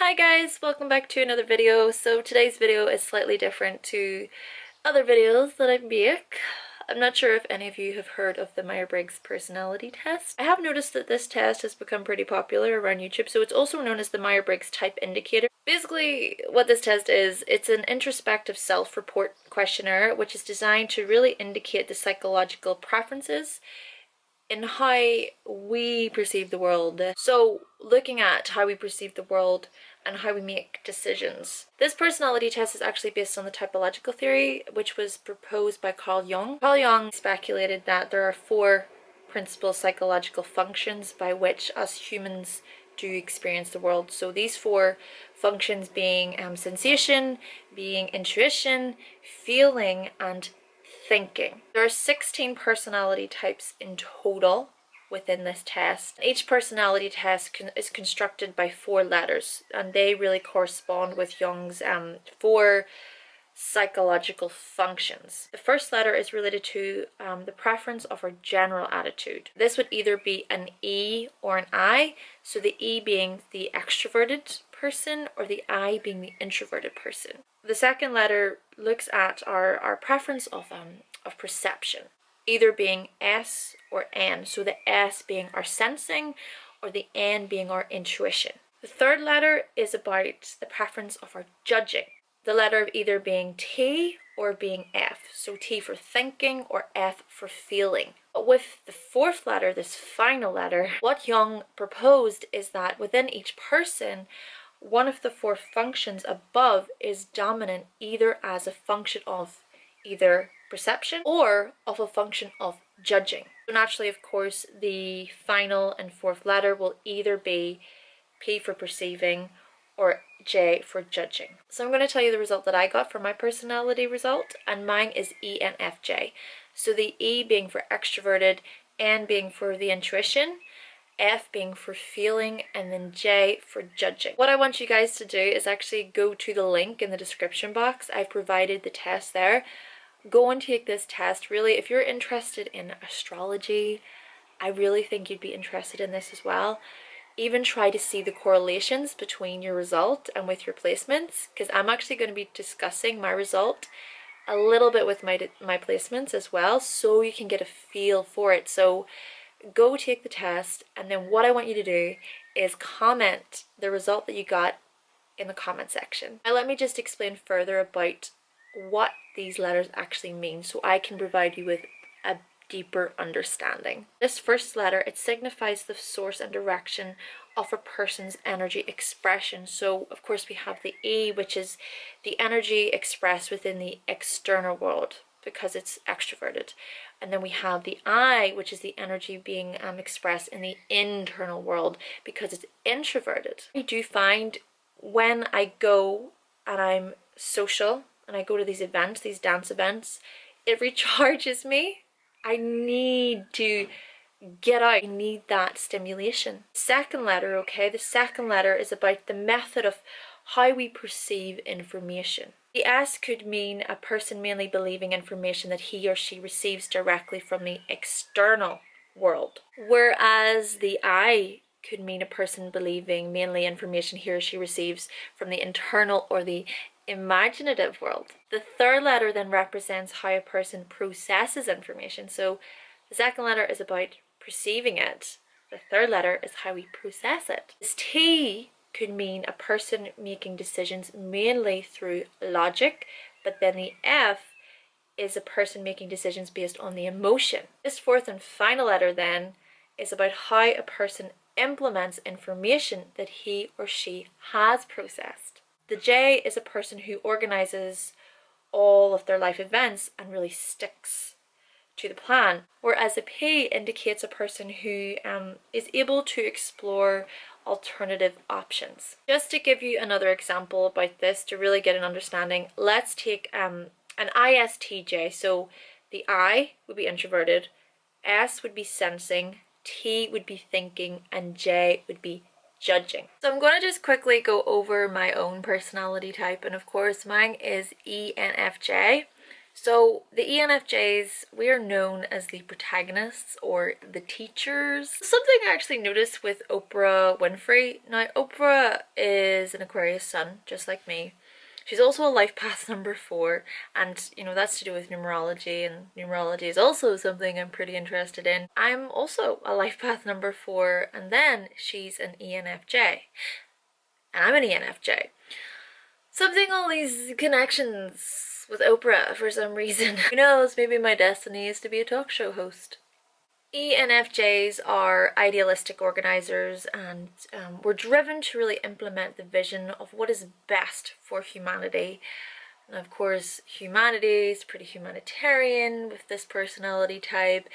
Hi guys, welcome back to another video. So today's video is slightly different to other videos that I make. I'm not sure if any of you have heard of the Myers-Briggs personality test. I have noticed that this test has become pretty popular around YouTube, so it's also known as the Myers-Briggs Type Indicator. Basically, what this test is, it's an introspective self-report questionnaire which is designed to really indicate the psychological preferences in how we perceive the world. So looking at how we perceive the world and how we make decisions. This personality test is actually based on the typological theory, which was proposed by Carl Jung. Carl Jung speculated that there are four principal psychological functions by which us humans do experience the world. So these four functions being sensation, being intuition, feeling, and thinking. There are 16 personality types in total within this test. Each personality test is constructed by four letters, and they really correspond with Jung's four psychological functions. The first letter is related to the preference of our general attitude. This would either be an E or an I, so the E being the extroverted person or the I being the introverted person. The second letter looks at our preference of perception, either being S or N, so the S being our sensing or the N being our intuition. The third letter is about the preference of our judging, the letter of either being T or being F, so T for thinking or F for feeling. But with the fourth letter, this final letter, what Jung proposed is that within each person, one of the four functions above is dominant either as a function of either perception or of a function of judging. So naturally, of course, the final and fourth letter will either be P for perceiving or J for judging. So I'm going to tell you the result that I got for my personality result, and mine is ENFJ. So the E being for extroverted, N being for the intuition, F being for feeling, and then J for judging. What I want you guys to do is actually go to the link in the description box. I've provided the test there. Go and take this test. Really, if you're interested in astrology, I really think you'd be interested in this as well. Even try to see the correlations between your result and with your placements, because I'm actually going to be discussing my result a little bit with my placements as well, so you can get a feel for it. So go take the test, and then what I want you to do is comment the result that you got in the comment section. Now let me just explain further about what these letters actually mean so I can provide you with a deeper understanding. This first letter, it signifies the source and direction of a person's energy expression. So of course we have the E, which is the energy expressed within the external world because it's extroverted. And then we have the I, which is the energy being expressed in the internal world because it's introverted. I do find when I go and I'm social and I go to these events, these dance events, it recharges me. I need to get out. I need that stimulation. Second letter, okay, the second letter is about the method of how we perceive information. The S could mean a person mainly believing information that he or she receives directly from the external world, whereas the I could mean a person believing mainly information he or she receives from the internal or the imaginative world. The third letter then represents how a person processes information. So the second letter is about perceiving it. The third letter is how we process it. This T could mean a person making decisions mainly through logic, but then the F is a person making decisions based on the emotion. This fourth and final letter then is about how a person implements information that he or she has processed. The J is a person who organizes all of their life events and really sticks to the plan, whereas a P indicates a person who is able to explore alternative options. Just to give you another example about this to really get an understanding, let's take an ISTJ. So the I would be introverted, S would be sensing, T would be thinking, and J would be judging. So I'm going to just quickly go over my own personality type, and of course mine is ENFJ. So the ENFJs, we are known as the protagonists or the teachers. Something I actually noticed with Oprah Winfrey. Now, Oprah is an Aquarius sun, just like me. She's also a life path number 4, and you know, that's to do with numerology, and numerology is also something I'm pretty interested in. I'm also a life path number 4, and then she's an ENFJ, and I'm an ENFJ. Something, all these connections with Oprah for some reason. Who knows, maybe my destiny is to be a talk show host. ENFJs are idealistic organizers, and we're driven to really implement the vision of what is best for humanity. And of course, humanity is pretty humanitarian with this personality type,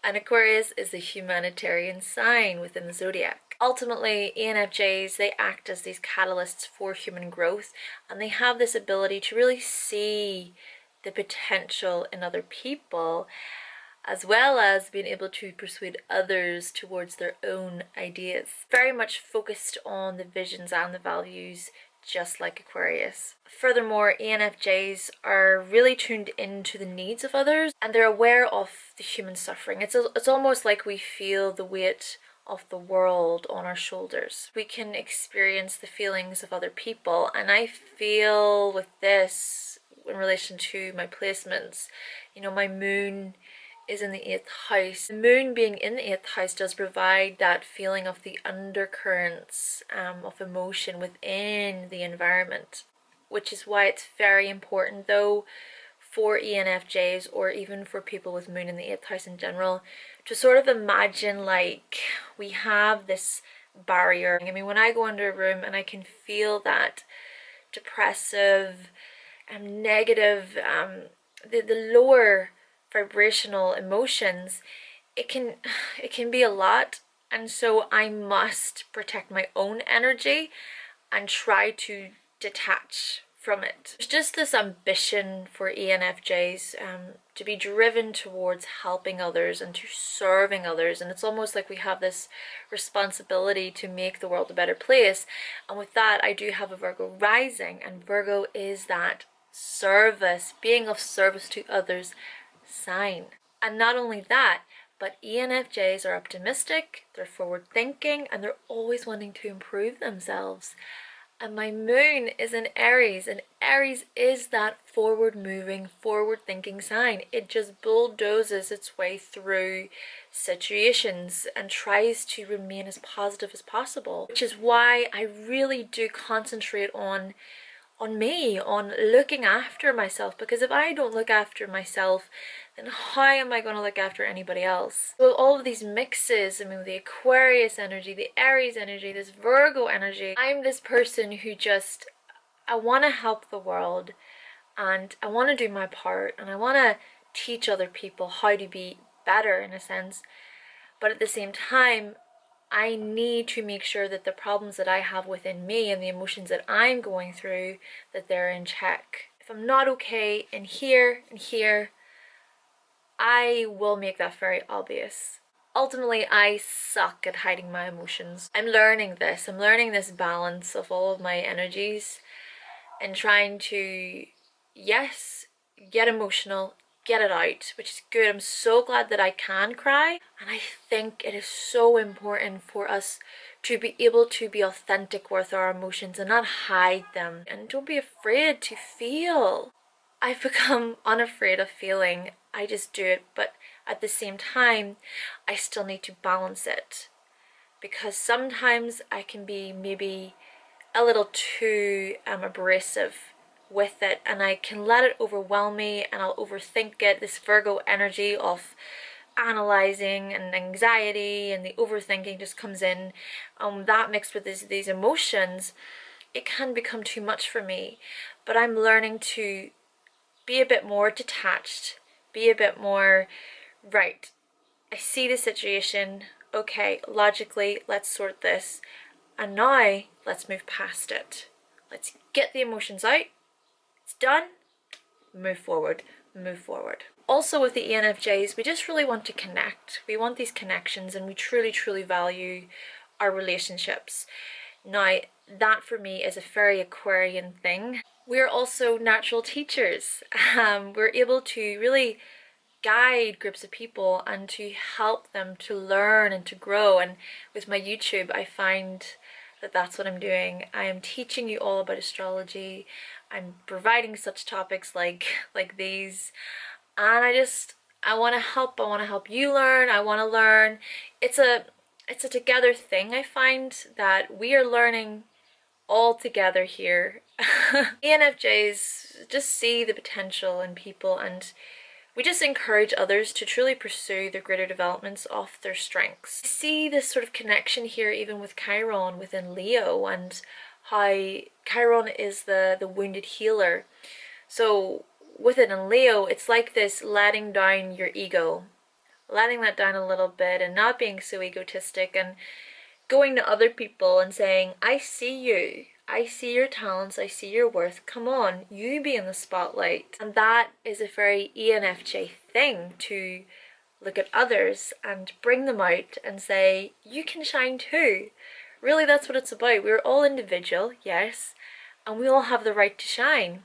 and Aquarius is the humanitarian sign within the zodiac. Ultimately, ENFJs, they act as these catalysts for human growth, and they have this ability to really see the potential in other people, as well as being able to persuade others towards their own ideas. Very much focused on the visions and the values, just like Aquarius. Furthermore, ENFJs are really tuned into the needs of others, and they're aware of the human suffering. It's almost like we feel the weight of the world on our shoulders. We can experience the feelings of other people, and I feel with this, in relation to my placements, you know, my moon is in the 8th house. The moon being in the 8th house does provide that feeling of the undercurrents of emotion within the environment, which is why it's very important though for ENFJs, or even for people with moon in the 8th house in general, to sort of imagine like we have this barrier. I mean, when I go into a room and I can feel that depressive and negative, the lower vibrational emotions, it can be a lot, and so I must protect my own energy and try to detach from it. There's just this ambition for ENFJs to be driven towards helping others and to serving others, and it's almost like we have this responsibility to make the world a better place. And with that, I do have a Virgo rising, and Virgo is that service, being of service to others sign. And not only that, but ENFJs are optimistic, they're forward thinking, and they're always wanting to improve themselves. And my moon is in Aries, and Aries is that forward moving, forward thinking sign. It just bulldozes its way through situations and tries to remain as positive as possible, which is why I really do concentrate on me, on looking after myself, because if I don't look after myself, then how am I going to look after anybody else? So all of these mixes, I mean, the Aquarius energy, the Aries energy, this Virgo energy, I'm this person who just, I want to help the world, and I want to do my part, and I want to teach other people how to be better in a sense, but at the same time, I need to make sure that the problems that I have within me and the emotions that I'm going through, that they're in check. If I'm not okay in here and here, I will make that very obvious. Ultimately, I suck at hiding my emotions. I'm learning this. I'm learning this balance of all of my energies and trying to, yes, get emotional, get it out, which is good. I'm so glad that I can cry, and I think it is so important for us to be able to be authentic with our emotions and not hide them, and don't be afraid to feel. I've become unafraid of feeling. I just do it, but at the same time I still need to balance it, because sometimes I can be maybe a little too abrasive with it, and I can let it overwhelm me, and I'll overthink it. This Virgo energy of analyzing and anxiety and the overthinking just comes in. That mixed with these emotions, it can become too much for me. But I'm learning to be a bit more detached, be a bit more, right, I see the situation, okay, logically, let's sort this, and now let's move past it. Let's get the emotions out. It's done. Move forward. Move forward. Also with the ENFJs, we just really want to connect. We want these connections, and we truly, truly value our relationships. Now, that for me is a very Aquarian thing. We're also natural teachers. We're able to really guide groups of people and to help them to learn and to grow. And with my YouTube, I find that that's what I'm doing. I am teaching you all about astrology. I'm providing such topics like these, and I want to help. I want to help you learn. I want to learn. It's a together thing. I find that we are learning all together here. ENFJs just see the potential in people, and we just encourage others to truly pursue their greater developments off their strengths. I see this sort of connection here even with Chiron within Leo, and how Chiron is the wounded healer. So within in Leo, it's like this letting down your ego, letting that down a little bit and not being so egotistic, and going to other people and saying, I see you. I see your talents, I see your worth. Come on, you be in the spotlight. And that is a very ENFJ thing, to look at others and bring them out and say, you can shine too. Really, that's what it's about. We're all individual, yes, and we all have the right to shine.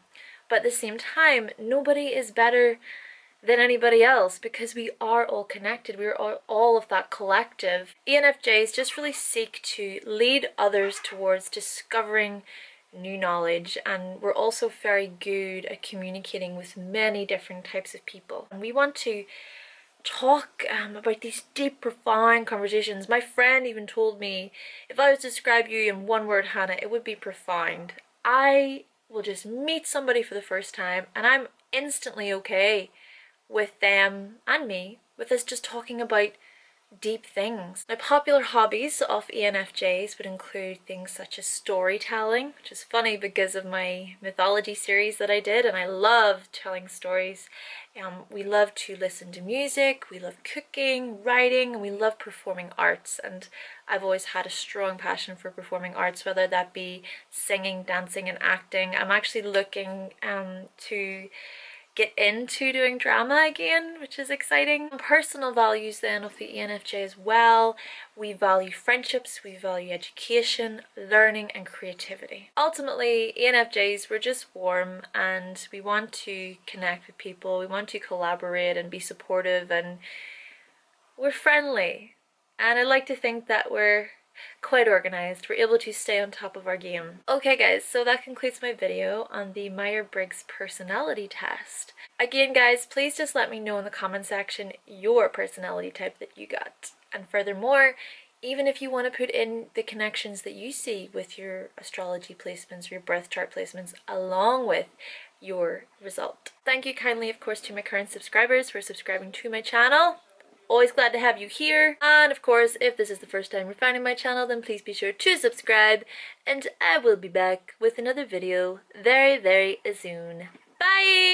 But at the same time, nobody is better than anybody else, because we are all connected. We are all of that collective. ENFJs just really seek to lead others towards discovering new knowledge, and we're also very good at communicating with many different types of people. And we want to talk about these deep, profound conversations. My friend even told me, if I was to describe you in one word, Hannah, it would be profound. I will just meet somebody for the first time and I'm instantly okay with them and me, with us just talking about deep things. Now, popular hobbies of ENFJs would include things such as storytelling, which is funny because of my mythology series that I did, and I love telling stories. We love to listen to music, we love cooking, writing, and we love performing arts. And I've always had a strong passion for performing arts, whether that be singing, dancing, and acting. I'm actually looking to get into doing drama again, which is exciting. Personal values then of the ENFJ as well. We value friendships, we value education, learning, and creativity. Ultimately, ENFJs, we're just warm and we want to connect with people, we want to collaborate and be supportive, and we're friendly. And I like to think that we're quite organized. We're able to stay on top of our game. Okay guys, so that concludes my video on the Myers-Briggs personality test. Again guys, please just let me know in the comment section your personality type that you got. And furthermore, even if you want to put in the connections that you see with your astrology placements, your birth chart placements, along with your result. Thank you kindly, of course, to my current subscribers for subscribing to my channel. Always glad to have you here. And of course, if this is the first time you're finding my channel, then please be sure to subscribe. And I will be back with another video very, very soon. Bye!